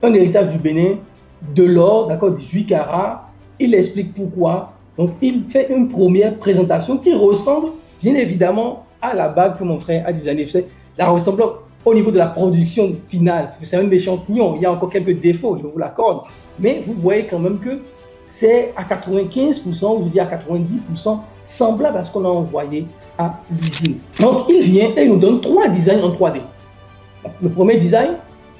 un héritage du Bénin, de l'or, d'accord, 18 carats. Il explique pourquoi. Donc, il fait une première présentation qui ressemble bien évidemment à la bague que mon frère a designé. La ressemblance au niveau de la production finale, c'est un échantillon, il y a encore quelques défauts, je vous l'accorde. Mais vous voyez quand même que c'est à 95%, ou je dis à 90%, semblable à ce qu'on a envoyé à l'usine. Donc, il vient et il nous donne 3 designs en 3D. Le premier design,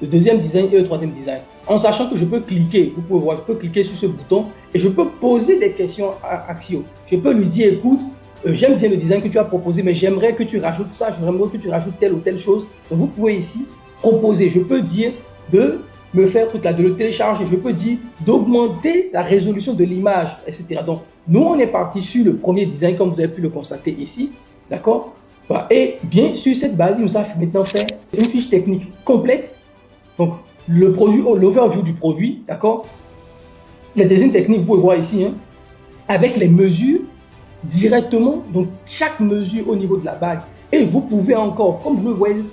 le deuxième design et le troisième design. En sachant que je peux cliquer, vous pouvez voir, je peux cliquer sur ce bouton et je peux poser des questions à Axio. Je peux lui dire, écoute, j'aime bien le design que tu as proposé, mais j'aimerais que tu rajoutes ça, j'aimerais que tu rajoutes telle ou telle chose. Donc, vous pouvez ici proposer. Je peux dire de me faire truc là, de le télécharger. Je peux dire d'augmenter la résolution de l'image, etc. Donc, nous, on est parti sur le premier design, comme vous avez pu le constater ici. D'accord? Et bien, sur cette base, il nous a maintenant fait une fiche technique complète. Donc, le produit, l'overview du produit, d'accord? Les designs techniques, vous pouvez voir ici, hein, avec les mesures directement, donc chaque mesure au niveau de la bague. Et vous pouvez encore, comme vous le voyez,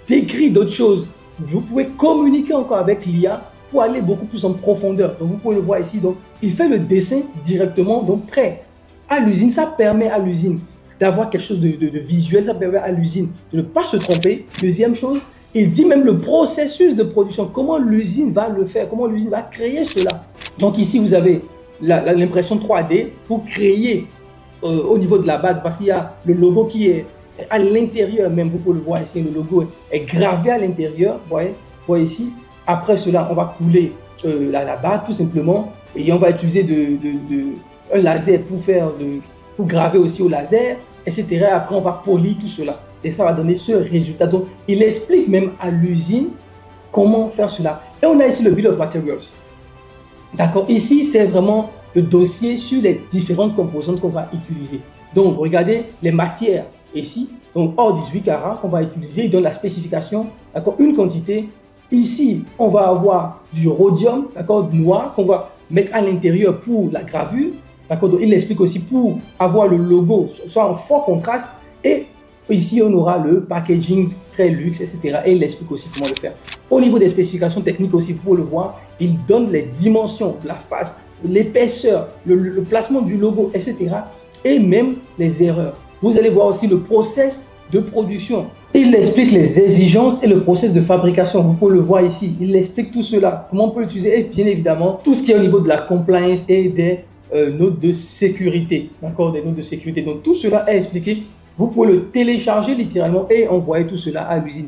décrire d'autres choses. Vous pouvez communiquer encore avec l'IA pour aller beaucoup plus en profondeur. Donc, vous pouvez le voir ici. Donc, il fait le dessin directement, donc prêt à l'usine. Ça permet à l'usine d'avoir quelque chose de visuel. Ça permet à l'usine de ne pas se tromper. Deuxième chose, il dit même le processus de production, comment l'usine va le faire, comment l'usine va créer cela. Donc ici, vous avez l'impression 3D pour créer au niveau de la bague, parce qu'il y a le logo qui est à l'intérieur même, vous pouvez le voir ici, le logo est gravé à l'intérieur, vous voyez ici. Après cela, on va couler la bague tout simplement et on va utiliser un laser pour graver aussi au laser, etc. Après, on va polir tout cela. Et ça va donner ce résultat. Donc, il explique même à l'usine comment faire cela. Et on a ici le Bill of Materials. D'accord. Ici, c'est vraiment le dossier sur les différentes composantes qu'on va utiliser. Donc, regardez les matières ici. Donc, or 18 carats qu'on va utiliser. Il donne la spécification, d'accord, une quantité. Ici, on va avoir du rhodium, d'accord, noir, qu'on va mettre à l'intérieur pour la gravure. D'accord. Donc, il explique aussi pour avoir le logo, soit en fort contraste. Et ici, on aura le packaging très luxe, etc. Et il explique aussi comment le faire. Au niveau des spécifications techniques aussi, vous pouvez le voir, il donne les dimensions de la face, l'épaisseur, le placement du logo, etc. Et même les erreurs. Vous allez voir aussi le process de production. Il explique les exigences et le process de fabrication. Vous pouvez le voir ici. Il explique tout cela, comment on peut l'utiliser et bien évidemment, tout ce qui est au niveau de la compliance et des notes de sécurité. D'accord, des notes de sécurité. Donc, tout cela est expliqué. Vous pouvez le télécharger littéralement et envoyer tout cela à l'usine.